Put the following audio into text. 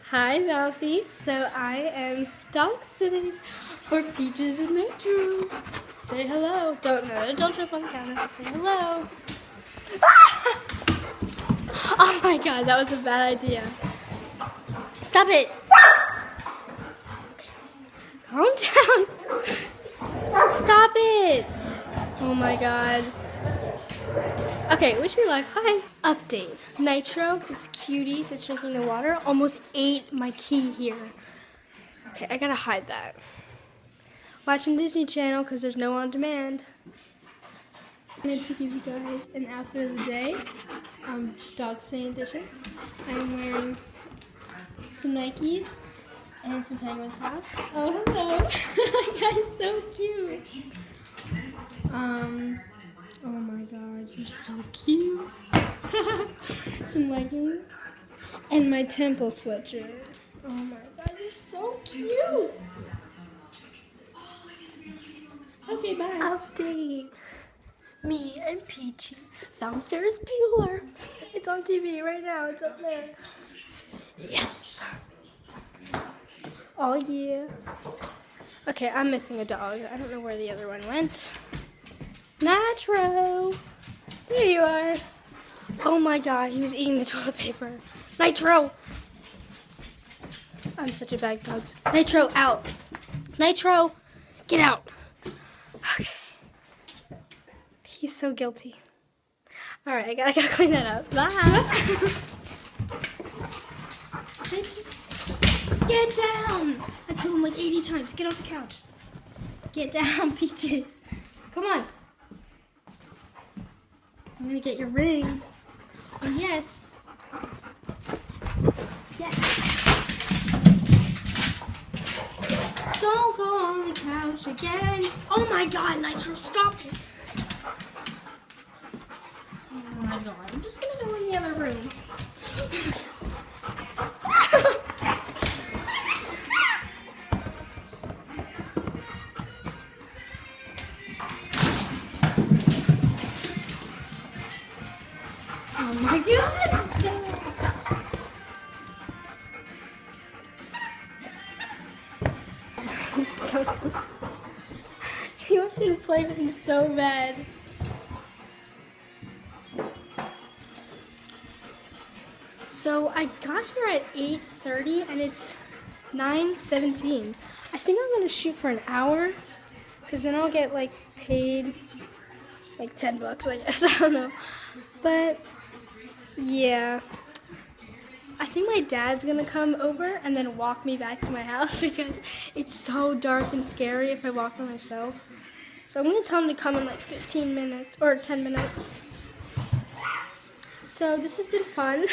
Hi, Malfi. So I am dog sitting for Peaches and Nitro. Say hello. Don't jump on the counter. Say hello. Oh my god, that was a bad idea. Stop it. Calm down. Stop it. Oh my god. Okay, wish me luck. Hi. Update. Nitro, this cutie that's drinking the water, almost ate my key here. Okay, I gotta hide that. Watching Disney Channel because there's no on demand. I wanted to give you guys an outfit of the day. Dog sitting edition. I'm wearing some Nikes and some Penguin socks. Oh, hello. Guys, so cute. Oh my god, you're so cute. Some leggings and my Temple sweatshirt. Oh my god, you're so cute. Okay, bye. Update. Me and Peachy found Ferris Bueller. It's on TV right now. It's up there. Yes. Oh yeah. Okay, I'm missing a dog. I don't know where the other one went. Nitro. There you are. Oh my god, he was eating the toilet paper. Nitro. I'm such a bad dog. Nitro, out. Nitro, get out. Okay. He's so guilty. Alright, I gotta clean that up. Bye. Just get down. I told him like 80 times. Get off the couch. Get down, Peaches. Come on. I'm gonna get your ring. Oh, yes. Yes. Don't go on the couch again. Oh my god, Nitro, stop it. Oh my god, I'm just gonna go in the other room. Oh my god! He's joking. He wants me to play with him so bad. So I got here at 8:30 and it's 9:17. I think I'm gonna shoot for an hour because then I'll get like paid like $10, I guess. I don't know. But yeah, I think my dad's gonna come over and then walk me back to my house because it's so dark and scary if I walk by myself. So I'm gonna tell him to come in like 15 minutes or 10 minutes. So this has been fun.